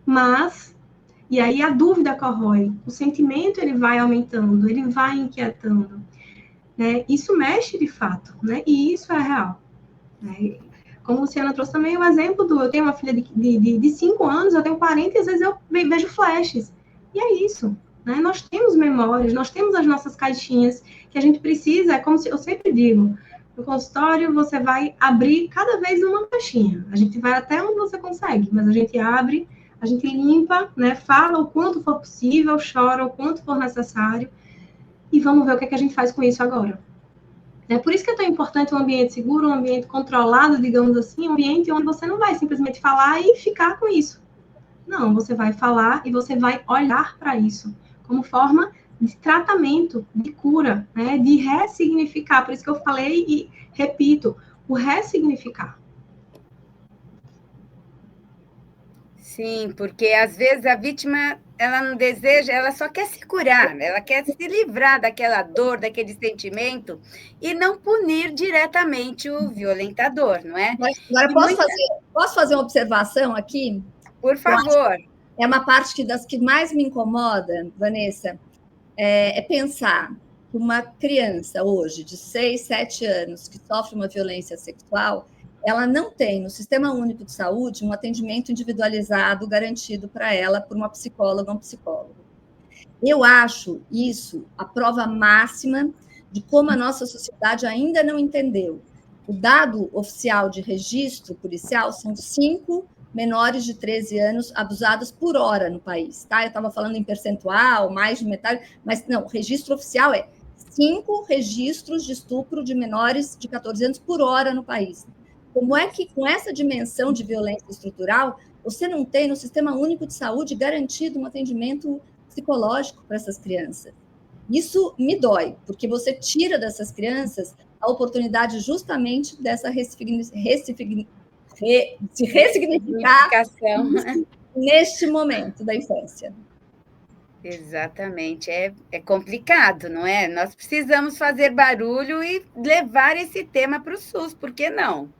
Mas, e aí a dúvida corrói, o sentimento ele vai aumentando, ele vai inquietando. Né? Isso mexe de fato, né? E isso é real. Né? Como a Luciana trouxe também o exemplo do eu tenho uma filha de 5 anos, eu tenho 40 e às vezes eu vejo flashes. E é isso. Né? Nós temos memórias, nós temos as nossas caixinhas que a gente precisa, é como eu sempre digo, no consultório você vai abrir cada vez uma caixinha. A gente vai até onde você consegue, mas a gente abre, a gente limpa, né? Fala o quanto for possível, chora o quanto for necessário e vamos ver o que a gente faz com isso agora. É por isso que é tão importante um ambiente seguro, um ambiente controlado, digamos assim, um ambiente onde você não vai simplesmente falar e ficar com isso. Não, você vai falar e você vai olhar para isso como forma de tratamento, de cura, né? De ressignificar. Por isso que eu falei e repito, o ressignificar. Sim, porque às vezes a vítima, ela não deseja, ela só quer se curar, ela quer se livrar daquela dor, daquele sentimento e não punir diretamente o violentador, não é? Mas agora posso fazer uma observação aqui? Por favor. É uma parte das que mais me incomoda, Vanessa, é pensar que uma criança hoje de 6, 7 anos que sofre uma violência sexual, ela não tem no Sistema Único de Saúde um atendimento individualizado garantido para ela por uma psicóloga ou um psicólogo. Eu acho isso a prova máxima de como a nossa sociedade ainda não entendeu. O dado oficial de registro policial são 5 menores de 13 anos abusados por hora no país, tá? Eu estava falando em percentual, mais de metade, mas não, o registro oficial é 5 registros de estupro de menores de 14 anos por hora no país. Como é que, com essa dimensão de violência estrutural, você não tem no Sistema Único de Saúde garantido um atendimento psicológico para essas crianças? Isso me dói, porque você tira dessas crianças a oportunidade justamente dessa se ressignificar neste momento da infância. Exatamente, é complicado, não é? Nós precisamos fazer barulho e levar esse tema para o SUS, por que não?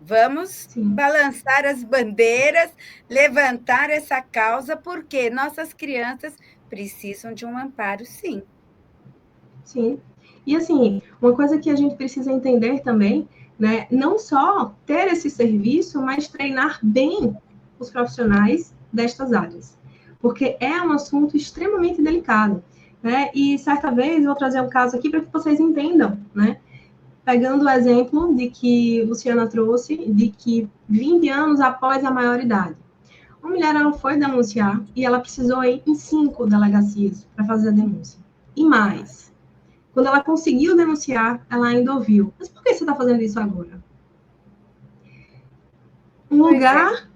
Vamos balançar as bandeiras, levantar essa causa, porque nossas crianças precisam de um amparo, sim. Sim. E, assim, uma coisa que a gente precisa entender também, né, não só ter esse serviço, mas treinar bem os profissionais destas áreas, porque é um assunto extremamente delicado, né? E, certa vez, eu vou trazer um caso aqui para que vocês entendam, né? Pegando o exemplo de que Luciana trouxe, de que 20 anos após a maioridade, uma mulher ela foi denunciar e ela precisou ir em 5 delegacias para fazer a denúncia. E mais, quando ela conseguiu denunciar, ela ainda ouviu: mas por que você está fazendo isso agora? Um lugar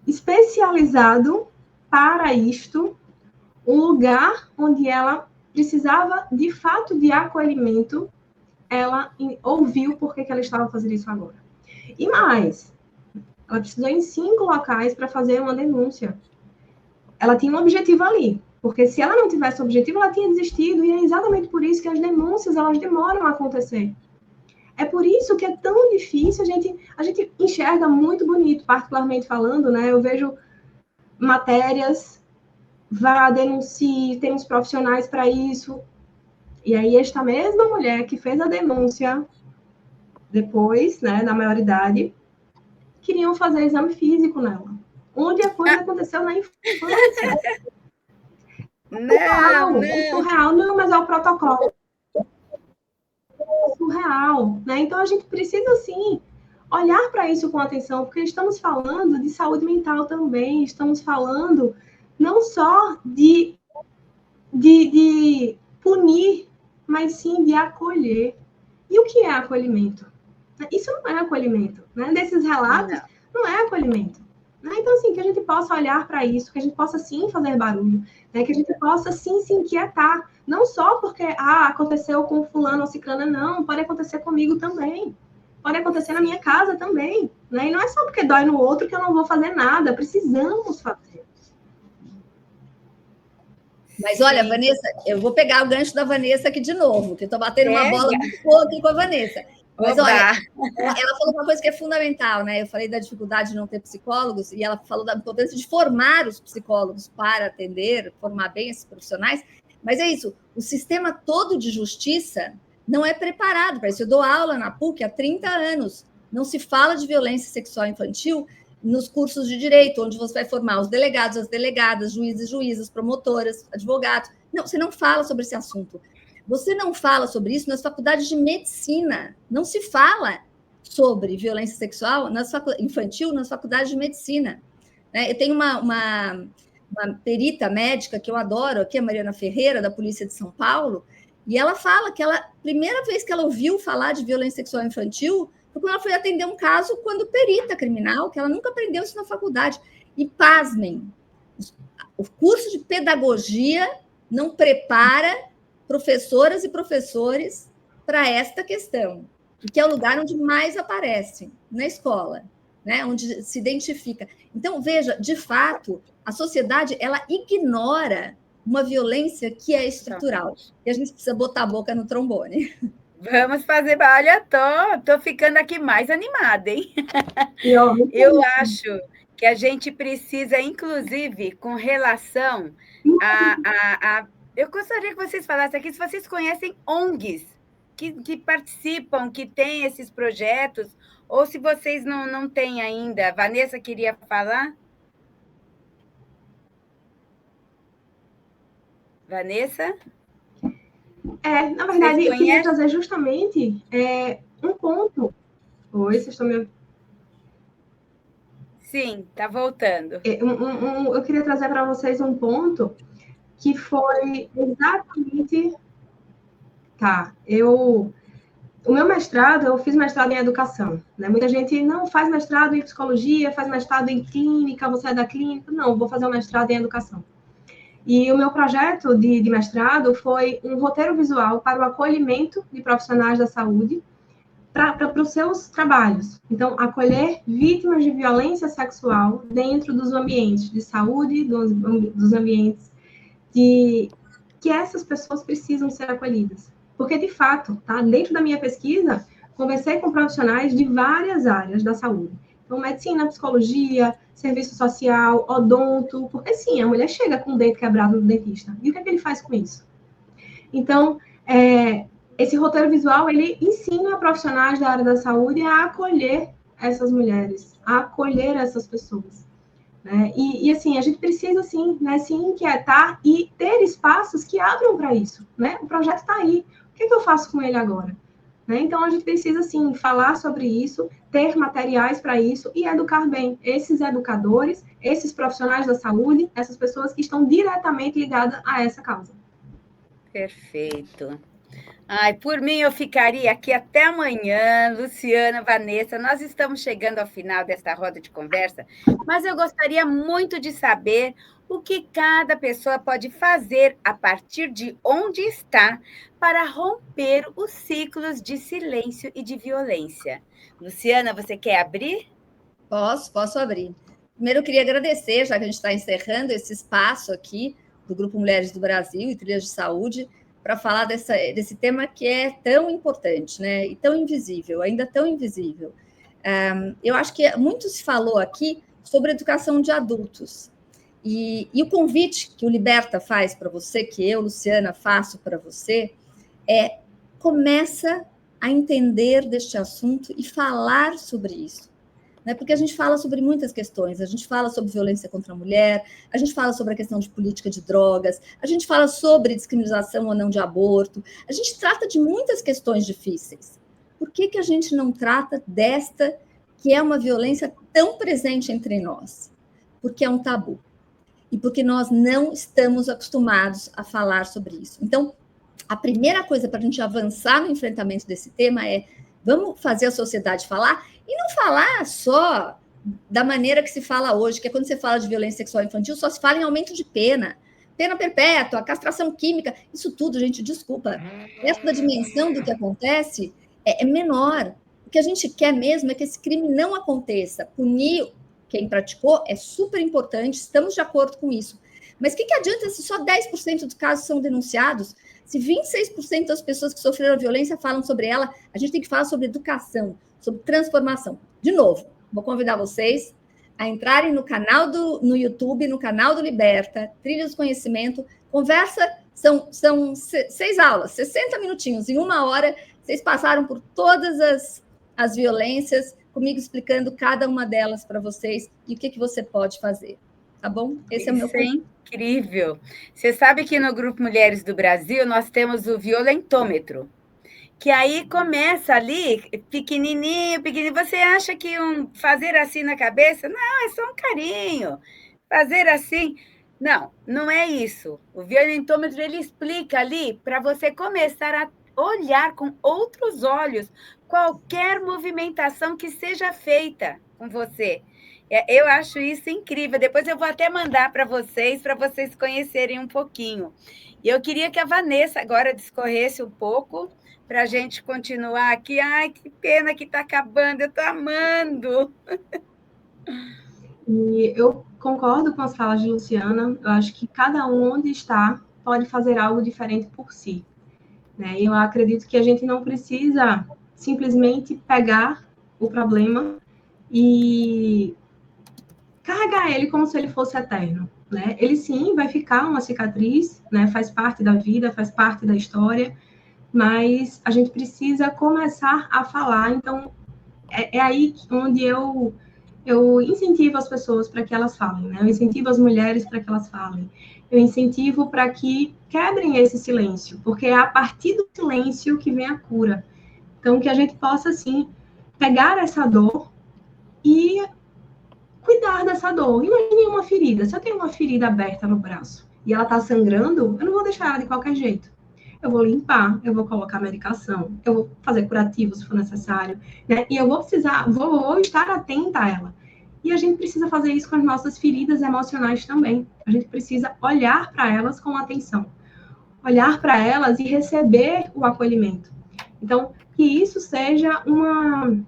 especializado para isto, um lugar onde ela precisava, de fato, de acolhimento, ela ouviu por que ela estava fazendo isso agora. E mais, ela precisou ir em 5 locais para fazer uma denúncia. Ela tinha um objetivo ali, porque se ela não tivesse objetivo, ela tinha desistido, e é exatamente por isso que as denúncias, elas demoram a acontecer. É por isso que é tão difícil, a gente enxerga muito bonito, particularmente falando, né? Eu vejo matérias, vá, denuncie, temos profissionais para isso. E aí, esta mesma mulher que fez a denúncia depois, né, da maioridade, queriam fazer exame físico nela. Onde a coisa aconteceu na infância. É surreal, não, mas é o protocolo. É surreal, né? Então, a gente precisa, sim, olhar para isso com atenção, porque estamos falando de saúde mental também, estamos falando não só de punir, mas sim de acolher. E o que é acolhimento? Isso não é acolhimento, né? Desses relatos, não é acolhimento. Né? Então, assim, que a gente possa olhar para isso, que a gente possa, sim, fazer barulho, né? Que a gente possa, sim, se inquietar. Não só porque, aconteceu com fulano ou ciclana, não. Pode acontecer comigo também. Pode acontecer na minha casa também. Né? E não é só porque dói no outro que eu não vou fazer nada. Precisamos fazer. Mas, olha, Vanessa, eu vou pegar o gancho da Vanessa aqui de novo, que eu estou batendo uma bola muito boa aqui com a Vanessa. Mas, olha, ela falou uma coisa que é fundamental, né? Eu falei da dificuldade de não ter psicólogos, e ela falou da importância de formar os psicólogos para atender, formar bem esses profissionais. Mas é isso, o sistema todo de justiça não é preparado para isso. Eu dou aula na PUC há 30 anos. Não se fala de violência sexual infantil nos cursos de direito, onde você vai formar os delegados, as delegadas, juízes, juízas, promotoras, advogados. Não, você não fala sobre esse assunto. Você não fala sobre isso nas faculdades de medicina. Não se fala sobre violência sexual infantil nas faculdades de medicina. Eu tenho uma perita médica que eu adoro, aqui, a Mariana Ferreira, da Polícia de São Paulo, e ela fala que a primeira vez que ela ouviu falar de violência sexual infantil foi quando ela foi atender um caso quando perita criminal, que ela nunca aprendeu isso na faculdade. E, pasmem, o curso de pedagogia não prepara professoras e professores para esta questão, que é o lugar onde mais aparece na escola, né? Onde se identifica. Então, veja, de fato, a sociedade ela ignora uma violência que é estrutural, e a gente precisa botar a boca no trombone. Vamos fazer. Olha, tô ficando aqui mais animada, hein? Eu acho que a gente precisa, inclusive, com relação a eu gostaria que vocês falassem aqui se vocês conhecem ONGs que participam, que têm esses projetos, ou se vocês não têm ainda. A Vanessa queria falar? Vanessa? Na verdade, eu queria trazer justamente um ponto. Oi, vocês estão me ouvindo? Sim, está voltando. Eu queria trazer para vocês um ponto que foi exatamente... O meu mestrado, eu fiz mestrado em educação. Né? Muita gente não faz mestrado em psicologia, faz mestrado em clínica, você é da clínica. Não, vou fazer um mestrado em educação. E o meu projeto de mestrado foi um roteiro visual para o acolhimento de profissionais da saúde para os seus trabalhos. Então, acolher vítimas de violência sexual dentro dos ambientes de saúde, dos ambientes que essas pessoas precisam ser acolhidas. Porque, de fato, tá, dentro da minha pesquisa, conversei com profissionais de várias áreas da saúde. Então, medicina, psicologia, serviço social, odonto, porque sim, a mulher chega com o dente quebrado no dentista. E o que é que ele faz com isso? Então, esse roteiro visual, ele ensina profissionais da área da saúde a acolher essas mulheres, a acolher essas pessoas. Né? E assim, a gente precisa, assim, né, se inquietar e ter espaços que abram para isso. Né? O projeto está aí. O que eu faço com ele agora? Né? Então, a gente precisa, assim, falar sobre isso, ter materiais para isso e educar bem esses educadores, esses profissionais da saúde, essas pessoas que estão diretamente ligadas a essa causa. Perfeito. Ai, por mim eu ficaria aqui até amanhã, Luciana, Vanessa. Nós estamos chegando ao final desta roda de conversa, mas eu gostaria muito de saber o que cada pessoa pode fazer a partir de onde está para romper os ciclos de silêncio e de violência. Luciana, você quer abrir? Posso abrir. Primeiro, eu queria agradecer, já que a gente está encerrando esse espaço aqui do Grupo Mulheres do Brasil e Trilhas de Saúde, para falar desse tema que é tão importante, né? E tão invisível, ainda tão invisível. Eu acho que muito se falou aqui sobre educação de adultos. E o convite que o Liberta faz para você, que eu, Luciana, faço para você, começa a entender deste assunto e falar sobre isso. Né? Porque a gente fala sobre muitas questões, a gente fala sobre violência contra a mulher, a gente fala sobre a questão de política de drogas, a gente fala sobre descriminalização ou não de aborto, a gente trata de muitas questões difíceis. Por que a gente não trata desta, que é uma violência tão presente entre nós? Porque é um tabu. E porque nós não estamos acostumados a falar sobre isso. Então, a primeira coisa para a gente avançar no enfrentamento desse tema é vamos fazer a sociedade falar, e não falar só da maneira que se fala hoje, que é quando você fala de violência sexual infantil, só se fala em aumento de pena perpétua, castração química, isso tudo, gente, desculpa. Essa dimensão do que acontece é menor. O que a gente quer mesmo é que esse crime não aconteça. Punir quem praticou é super importante, estamos de acordo com isso. Mas o que adianta se só 10% dos casos são denunciados? Se 26% das pessoas que sofreram violência falam sobre ela, a gente tem que falar sobre educação, sobre transformação. De novo, vou convidar vocês a entrarem no canal no YouTube, no canal do Liberta, Trilhas do Conhecimento, conversa, são 6 aulas, 60 minutinhos, em 1 hora, vocês passaram por todas as violências, comigo explicando cada uma delas para vocês e o que você pode fazer. Tá bom? Esse é o meu ponto. Incrível. Você sabe que no Grupo Mulheres do Brasil nós temos o violentômetro, que aí começa ali, pequenininho. Você acha que fazer assim na cabeça? Não, é só um carinho. Fazer assim... Não é isso. O violentômetro, ele explica ali para você começar a olhar com outros olhos qualquer movimentação que seja feita com você. Eu acho isso incrível. Depois eu vou até mandar para vocês conhecerem um pouquinho. E eu queria que a Vanessa agora discorresse um pouco para a gente continuar aqui. Ai, que pena que está acabando, eu estou amando. E eu concordo com as falas de Luciana. Eu acho que cada um onde está pode fazer algo diferente por si. Né? Eu acredito que a gente não precisa simplesmente pegar o problema e carregar ele como se ele fosse eterno. Né? Ele sim vai ficar uma cicatriz, né? Faz parte da vida, faz parte da história, mas a gente precisa começar a falar. Então, é aí onde eu incentivo as pessoas para que elas falem, né? Eu incentivo as mulheres para que elas falem. Eu incentivo para que quebrem esse silêncio, porque é a partir do silêncio que vem a cura. Então, que a gente possa, assim, pegar essa dor e cuidar dessa dor. Imagine uma ferida. Se eu tenho uma ferida aberta no braço e ela está sangrando, eu não vou deixar ela de qualquer jeito. Eu vou limpar, eu vou colocar medicação, eu vou fazer curativo se for necessário, né? E eu vou estar atenta a ela. E a gente precisa fazer isso com as nossas feridas emocionais também. A gente precisa olhar para elas com atenção, olhar para elas e receber o acolhimento. Então, que isso seja um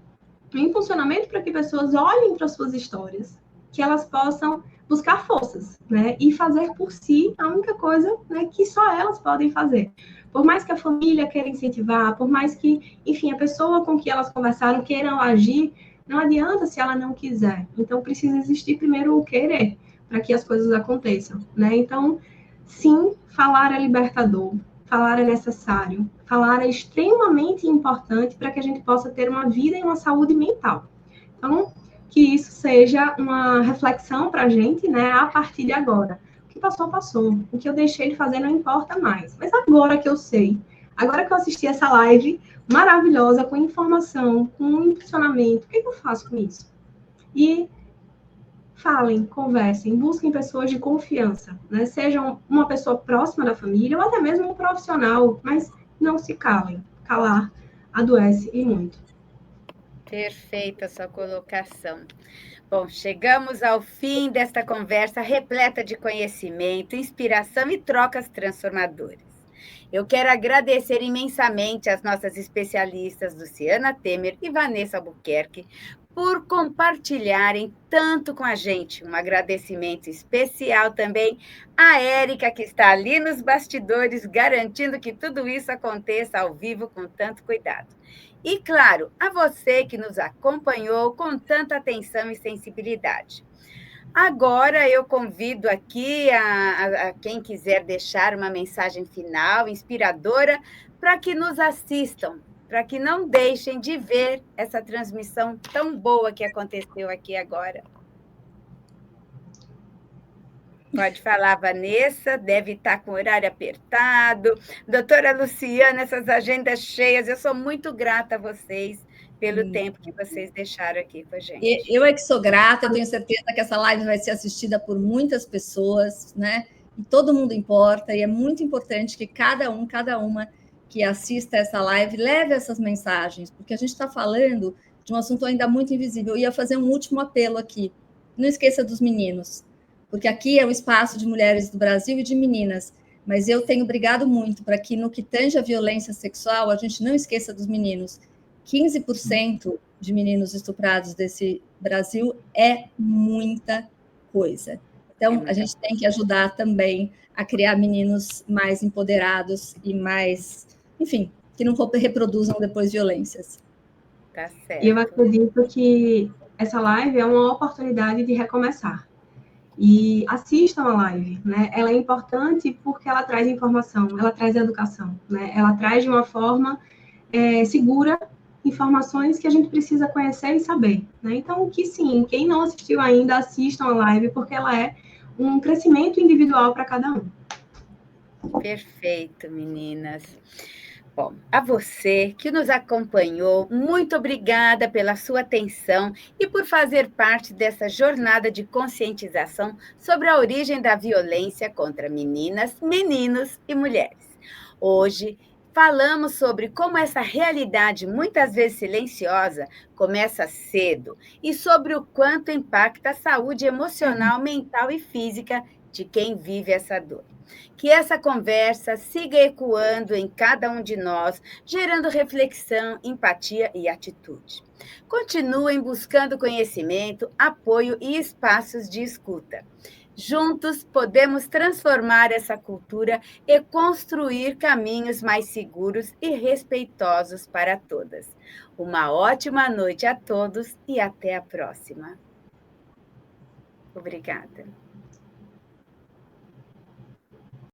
impulsionamento para que pessoas olhem para suas histórias, que elas possam buscar forças, né? E fazer por si a única coisa, né, que só elas podem fazer. Por mais que a família queira incentivar, por mais que, enfim, a pessoa com que elas conversaram queiram agir, não adianta se ela não quiser. Então, precisa existir primeiro o querer para que as coisas aconteçam, né? Então, sim, falar é libertador, falar é necessário, falar é extremamente importante para que a gente possa ter uma vida e uma saúde mental. Então, que isso seja uma reflexão para a gente, né, a partir de agora. O que passou, passou. O que eu deixei de fazer não importa mais. Mas agora que eu sei, agora que eu assisti essa live maravilhosa, com informação, com impulsionamento, o que eu faço com isso? E falem, conversem, busquem pessoas de confiança, né? Sejam uma pessoa próxima da família ou até mesmo um profissional, mas não se calem. Calar adoece e muito. Perfeita a sua colocação. Bom, chegamos ao fim desta conversa repleta de conhecimento, inspiração e trocas transformadoras. Eu quero agradecer imensamente às nossas especialistas Luciana Temer e Vanessa Albuquerque por compartilharem tanto com a gente. Um agradecimento especial também à Érica, que está ali nos bastidores, garantindo que tudo isso aconteça ao vivo com tanto cuidado. E, claro, a você que nos acompanhou com tanta atenção e sensibilidade. Agora eu convido aqui a quem quiser deixar uma mensagem final, inspiradora, para que nos assistam, para que não deixem de ver essa transmissão tão boa que aconteceu aqui agora. Pode falar, Vanessa, deve estar com o horário apertado. Doutora Luciana, essas agendas cheias, eu sou muito grata a vocês pelo tempo que vocês deixaram aqui com a gente. Eu é que sou grata, eu tenho certeza que essa live vai ser assistida por muitas pessoas, né? E todo mundo importa, e é muito importante que cada uma que assista essa live leve essas mensagens, porque a gente está falando de um assunto ainda muito invisível. Eu ia fazer um último apelo aqui. Não esqueça dos meninos, porque aqui é um espaço de mulheres do Brasil e de meninas, mas eu tenho brigado muito para que, no que tange a violência sexual, a gente não esqueça dos meninos. 15% de meninos estuprados desse Brasil é muita coisa. Então, a gente tem que ajudar também a criar meninos mais empoderados e mais, enfim, que não reproduzam depois violências. Tá certo. E eu acredito que essa live é uma oportunidade de recomeçar. E assistam a live, né? Ela é importante porque ela traz informação, ela traz educação, né? Ela traz de uma forma segura informações que a gente precisa conhecer e saber, né? Então, que sim, quem não assistiu ainda, assistam a live, porque ela é um crescimento individual para cada um. Perfeito, meninas. Bom, a você que nos acompanhou, muito obrigada pela sua atenção e por fazer parte dessa jornada de conscientização sobre a origem da violência contra meninas, meninos e mulheres. Hoje, falamos sobre como essa realidade, muitas vezes silenciosa, começa cedo e sobre o quanto impacta a saúde emocional, mental e física de quem vive essa dor. Que essa conversa siga ecoando em cada um de nós, gerando reflexão, empatia e atitude. Continuem buscando conhecimento, apoio e espaços de escuta. Juntos podemos transformar essa cultura e construir caminhos mais seguros e respeitosos para todas. Uma ótima noite a todos e até a próxima. Obrigada.